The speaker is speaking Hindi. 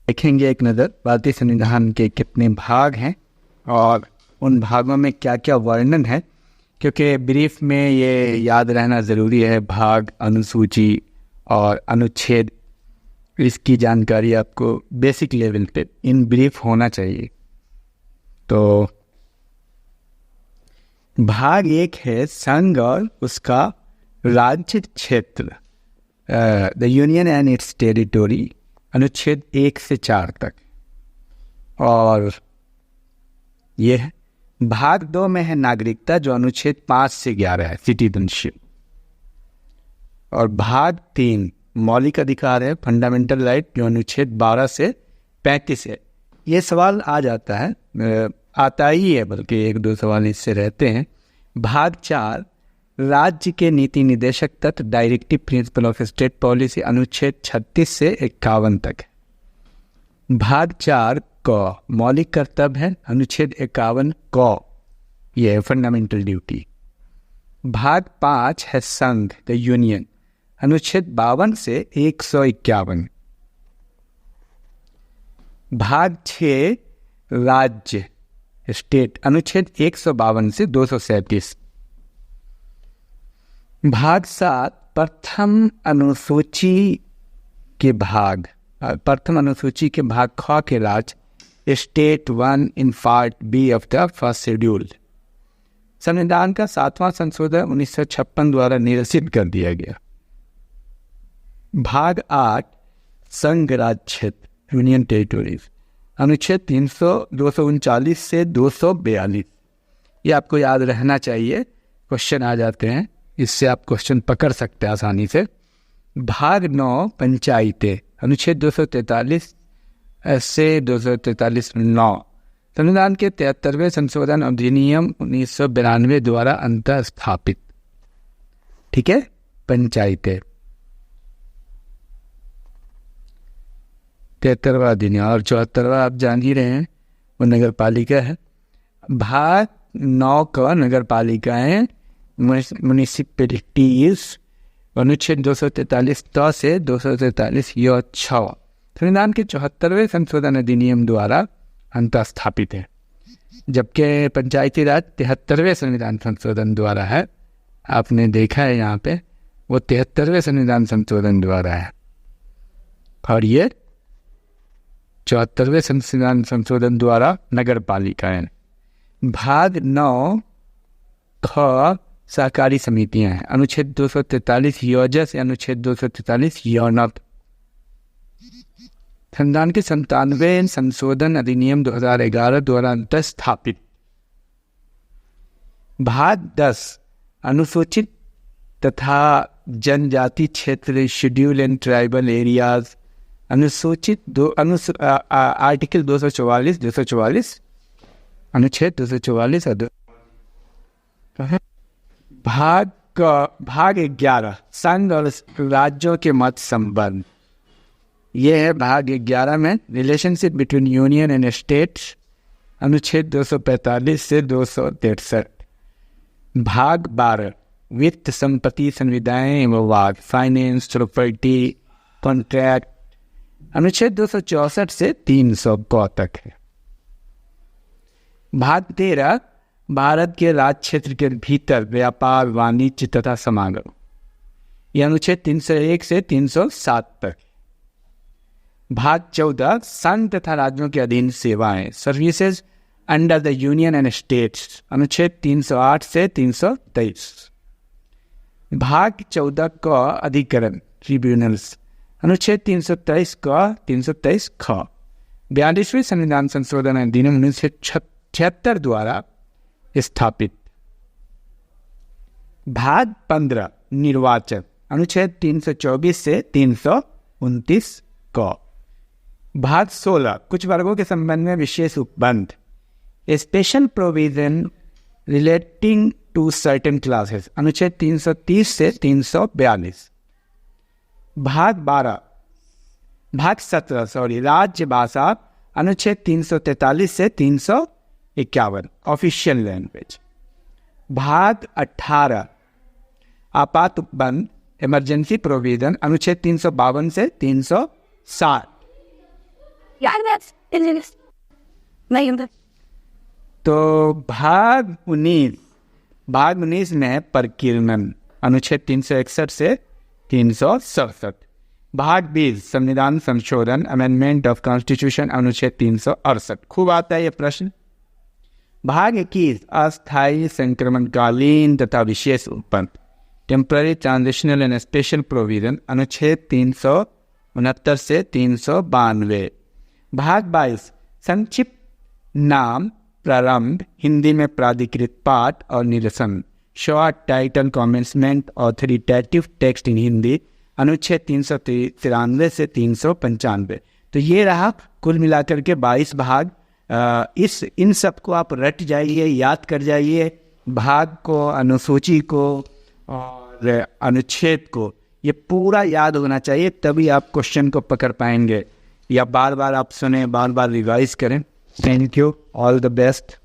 देखेंगे एक नज़र भारतीय संविधान के कितने भाग हैं और उन भागों में क्या क्या वर्णन है, क्योंकि ब्रीफ में ये याद रहना ज़रूरी है। भाग, अनुसूची और अनुच्छेद, इसकी जानकारी आपको बेसिक लेवल पे इन ब्रीफ होना चाहिए। तो भाग 1 है संघ और उसका राज्य क्षेत्र, the union and it's territory, अनुच्छेद 1 से 4 तक। और यह भाग 2 में है नागरिकता, जो अनुच्छेद 5 से 11 है, सिटीजनशिप। और भाग 3 मौलिक अधिकार है, फंडामेंटल राइट, जो अनुच्छेद 12 से 35 है। ये सवाल आ जाता है, आता ही है, बल्कि 1-2 सवाल इससे रहते हैं। भाग 4 राज्य के नीति निदेशक तत्व, directive principle of state policy, अनुच्छेद 36 से 51 तक है। भाग 4 क मौलिक कर्तव्य है, अनुच्छेद 51 क, यह है फंडामेंटल ड्यूटी। भाग 5 है संघ, द यूनियन, अनुच्छेद 52 से 151। भाग 6 राज्य, स्टेट, अनुच्छेद 152 से 237। भाग 7 प्रथम अनुसूची के भाग, ख के राज्य, state 1 in part B of the first schedule. संविधान का 7वां संशोधन 1956 द्वारा निरसित कर दिया गया। भाग 8 संघ राज्य क्षेत्र, यूनियन टेरिटोरीज, अनुच्छेद 239 से 242। ये आपको याद रहना चाहिए, क्वेश्चन आ जाते हैं, इससे आप क्वेश्चन पकड़ सकते हैं आसानी से। भाग 9 पंचायतें, अनुच्छेद 243 से 243(9), संविधान के 73वें संशोधन अधिनियम 1992 द्वारा अंतः स्थापित। ठीक है, पंचायतें 73वां अधिनियम, और 74वां आप जान ही रहे हैं, वो नगर पालिका है। भाग 9 का नगर पालिकाएं, म्युनिसिपैलिटीज, अनुच्छेद 243 त से 243 य 6, संविधान के 74वें संशोधन अधिनियम द्वारा अंतः स्थापित है। जबकि पंचायती राज 73वें संविधान संशोधन द्वारा है। आपने देखा है यहाँ पे, वो 73वें संविधान संशोधन द्वारा है, और ये 74वें संविधान संशोधन द्वारा नगर पालिकाएं। भाग 9 ख सहकारी समितियां हैं, अनुच्छेद 243 योज से अनुच्छेद 243 यौनक, संविधान के 97वें संशोधन अधिनियम 2011 द्वारा अंतः स्थापित। भाग 10 अनुसूचित तथा जनजाति क्षेत्र, शेड्यूल एंड ट्राइबल एरियाज, अनुसूचित आर्टिकल 244 अनुच्छेद 244। भाग 11 संघ और राज्यों के मत संबंध, यह है भाग 11 में relationship between union and states, अनुच्छेद 245 से 263। भाग 12 वित्त, संपत्ति, संविदाएं एवं वाद, फाइनेंस, प्रॉपर्टी, कॉन्ट्रैक्ट, अनुच्छेद 264 से 300 क तक है। भाग 13 भारत के राज्य क्षेत्र के भीतर व्यापार, वाणिज्य तथा समागम, यह अनुच्छेद 301 से 307 तक। भाग 14 संघ तथा राज्यों के अधीन सेवाएं, services under the union and states, अनुच्छेद 308 से 323। भाग 14 का अधिकरण, ट्रिब्यूनल्स, अनुच्छेद 323 का 323 ख, 42वें संविधान संशोधन अधिनियम 1976 द्वारा स्थापित। भाग 15 निर्वाचन, अनुच्छेद 324 से 329 क। भाग 16 कुछ वर्गों के संबंध में विशेष उपबंध, special provision relating to certain classes, अनुच्छेद 330 से 342। भाग 17 राज्य भाषा, अनुच्छेद 343 से 351 ऑफिशियल लैंग्वेज। भाग 18 आपात उपबंध, इमरजेंसी प्रोविजन, अनुच्छेद 352 से 360। तो भाग 19 में है प्रकीर्णन, अनुच्छेद 361 से 367। भाग 20 संविधान संशोधन, अमेंडमेंट ऑफ कॉन्स्टिट्यूशन, अनुच्छेद 368। खूब आता है ये प्रश्न। भाग 21 अस्थायी संक्रमणकालीन तथा विशेष उपबंध, temporary transitional and special provision, अनुच्छेद 369 से 392। भाग 22 संक्षिप्त नाम, प्रारंभ, हिंदी में प्राधिकृत पाठ और निरसन, short title commencement, authoritative text in Hindi, अनुच्छेद 393 से 395। तो ये रहा कुल मिलाकर के 22 भाग। इन सब को आप रट जाइए, याद कर जाइए, भाग को, अनुसूची को और अनुच्छेद को, ये पूरा याद होना चाहिए, तभी आप क्वेश्चन को पकड़ पाएंगे। या बार बार आप सुने, बार बार रिवाइज करें। Thank you, all the best.